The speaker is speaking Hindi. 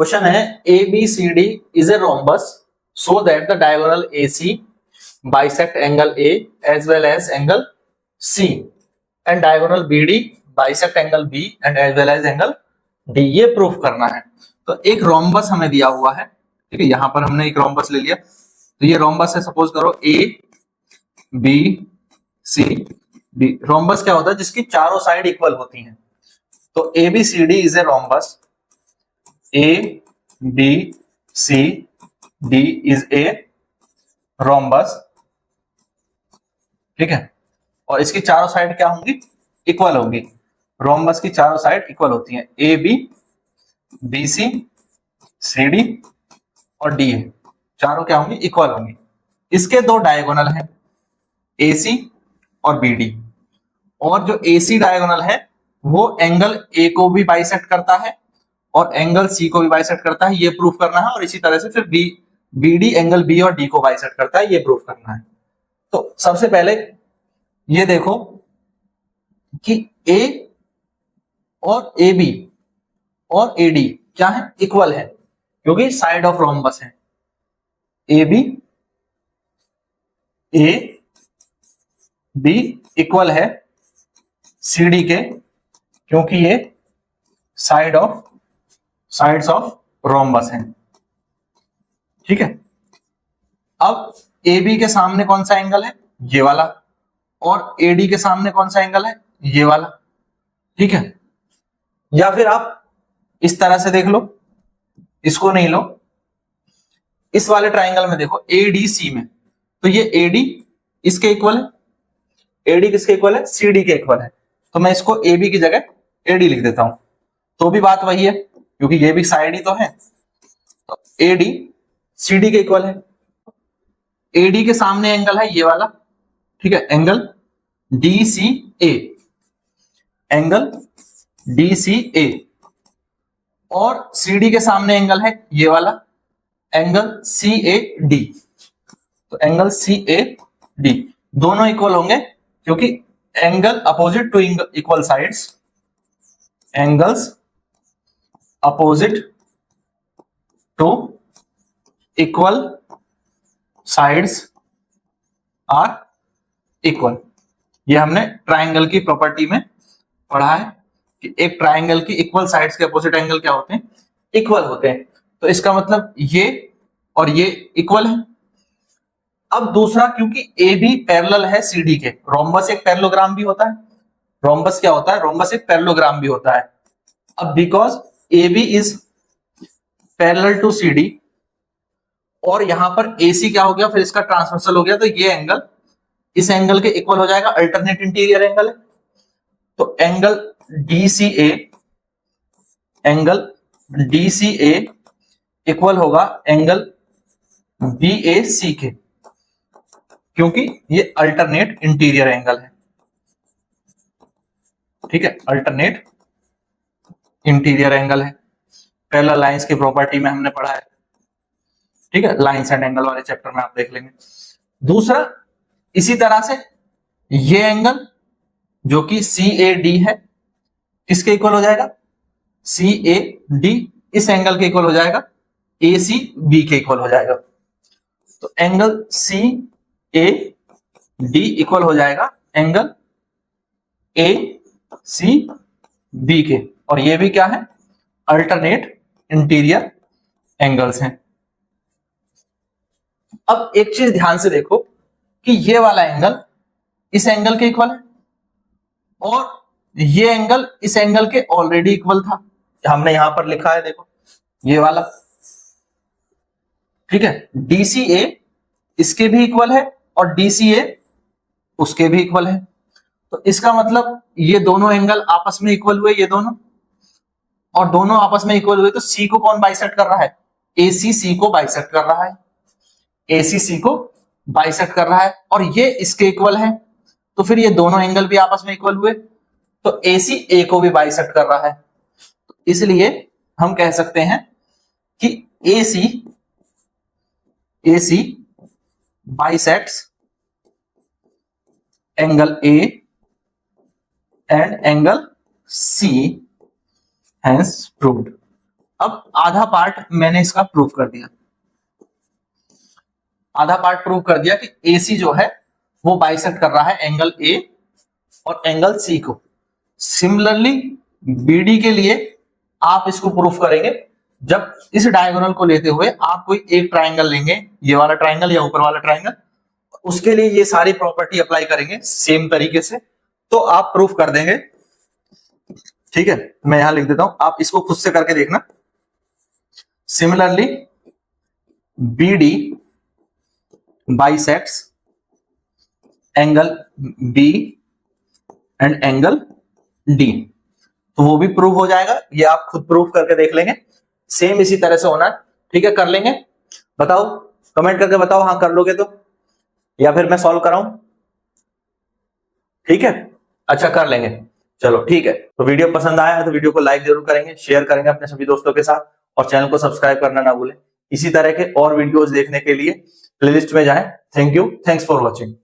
क्वेश्चन है ABCD is a rhombus so that the diagonal AC bisect angle A as well as angle C and diagonal BD bisect angle B and as well as angle D। ये प्रूफ करना है। तो एक रोम्बस हमें दिया हुआ है, ठीक है, यहां पर हमने एक रोम्बस ले लिया। तो ये रोम्बस है, सपोज करो ABCD। रोम्बस क्या होता है? जिसकी चारों साइड इक्वल होती हैं। तो ABCD is a rhombus, ABCD is a rhombus, ठीक है, और इसकी चारों साइड क्या होंगी? इक्वल होंगी। रोम्बस की चारों साइड इक्वल होती हैं, AB, BC, CD और DA, चारों क्या होंगी? इक्वल होंगी। इसके दो डायगोनल हैं, AC और BD, और जो AC डायगोनल है वो एंगल A को भी बाइसेक्ट करता है और एंगल C को भी बाइसेक्ट करता है, ये प्रूफ करना है। और इसी तरह से फिर BD एंगल B और D को बाइसेक्ट करता है, ये प्रूफ करना है। तो सबसे पहले ये देखो कि A और AB और AD क्या है? इक्वल है, क्योंकि साइड ऑफ रोम्बस है। AB इक्वल है CD के, क्योंकि ये साइड्स ऑफ रोम्बस हैं, ठीक है। अब AB के सामने कौन सा एंगल है? ये वाला। और AD के सामने कौन सा एंगल है? ये वाला, ठीक है। या फिर आप इस तरह से देख लो, इसको नहीं लो, इस वाले ट्राइंगल में देखो ADC में, तो ये AD इसके इक्वल है, AD किसके इक्वल है? CD के इक्वल है। तो मैं इसको AB की जगह AD लिख देता हूं, तो भी बात वही है, क्योंकि ये भी साइड ही तो है। तो AD CD के इक्वल है। AD के सामने एंगल है ये वाला, ठीक है, एंगल DCA, एंगल DCA, और CD के सामने एंगल है ये वाला, एंगल CAD। तो एंगल CAD दोनों इक्वल होंगे, क्योंकि angle opposite to equal sides, angles opposite to equal sides are equal. ये हमने ट्राइंगल की प्रॉपर्टी में पढ़ा है कि एक ट्राइंगल की इक्वल साइड्स के अपोजिट एंगल क्या होते हैं? इक्वल होते हैं। तो इसका मतलब ये और ये इक्वल है। अब दूसरा, क्योंकि AB पैरेलल है CD के, रोम्बस एक पैरेललोग्राम भी होता है। रोम्बस क्या होता है? रोम्बस एक पैरेललोग्राम भी होता है। अब because AB is parallel to CD और यहां पर AC क्या हो गया? फिर इसका ट्रांसवर्सल हो गया, तो ये एंगल इस एंगल के इक्वल हो जाएगा, अल्टरनेट इंटीरियर एंगल है। तो एंगल DCA इक्वल होगा एंगल BAC के, क्योंकि ये अल्टरनेट इंटीरियर एंगल है, ठीक है, अल्टरनेट इंटीरियर एंगल है। पैरेलल लाइंस की प्रॉपर्टी में हमने पढ़ा है, ठीक है, लाइंस एंड एंगल वाले चैप्टर में आप देख लेंगे। दूसरा, इसी तरह से ये एंगल जो कि CAD है, किसके इक्वल हो जाएगा? CAD इस एंगल के इक्वल हो जाएगा, ACB के इक्वल हो जाएगा। तो एंगल CAD इक्वल हो जाएगा एंगल ACB के, और ये भी क्या है? अल्टरनेट इंटीरियर एंगल्स हैं। अब एक चीज ध्यान से देखो कि ये वाला एंगल इस एंगल के इक्वल है और ये एंगल इस एंगल के ऑलरेडी इक्वल था, हमने यहां पर लिखा है, देखो ये वाला, ठीक है। DCA इसके भी इक्वल है और DCA उसके भी इक्वल है। तो इसका मतलब ये दोनों एंगल आपस में इक्वल हुए, ये दोनों, और दोनों आपस में इक्वल हुए, तो C को कौन बाइसेक्ट कर रहा है? AC C को बाइसेक्ट कर रहा है, AC C को बाइसेक्ट कर रहा है, और ये इसके इक्वल है, तो फिर ये दोनों एंगल भी आपस में इक्वल हुए, तो AC A को भी बाइसेक्ट कर रहा है। तो इसलिए हम कह सकते हैं कि AC bisects angle A and angle C, hence proved। अब आधा पार्ट मैंने इसका प्रूव कर दिया, आधा पार्ट प्रूव कर दिया कि AC जो है वो बाइसेक्ट कर रहा है एंगल A और एंगल C को। सिमिलरली BD के लिए आप इसको प्रूफ करेंगे जब इस डायगोनल को लेते हुए आप कोई एक ट्राइंगल लेंगे, ये वाला ट्राइंगल या ऊपर वाला ट्राइंगल, उसके लिए ये सारी प्रॉपर्टी अप्लाई करेंगे सेम तरीके से, तो आप प्रूफ कर देंगे। ठीक है, मैं यहां लिख देता हूं, आप इसको खुद से करके देखना। Similarly BD bisects angle B and angle D, तो वो भी प्रूव हो जाएगा, ये आप खुद प्रूव करके देख लेंगे। सेम इसी तरह से होना है। ठीक है, कर लेंगे? बताओ, कमेंट करके बताओ हाँ कर लोगे तो, या फिर मैं सॉल्व कराऊं? ठीक है, अच्छा कर लेंगे, चलो ठीक है। तो वीडियो पसंद आया है तो वीडियो को लाइक जरूर करेंगे, शेयर करेंगे अपने सभी दोस्तों के साथ, और चैनल को सब्सक्राइब करना ना भूलें। इसी तरह के और वीडियोस देखने के लिए प्लेलिस्ट में जाएं। Thank you, thanks for watching.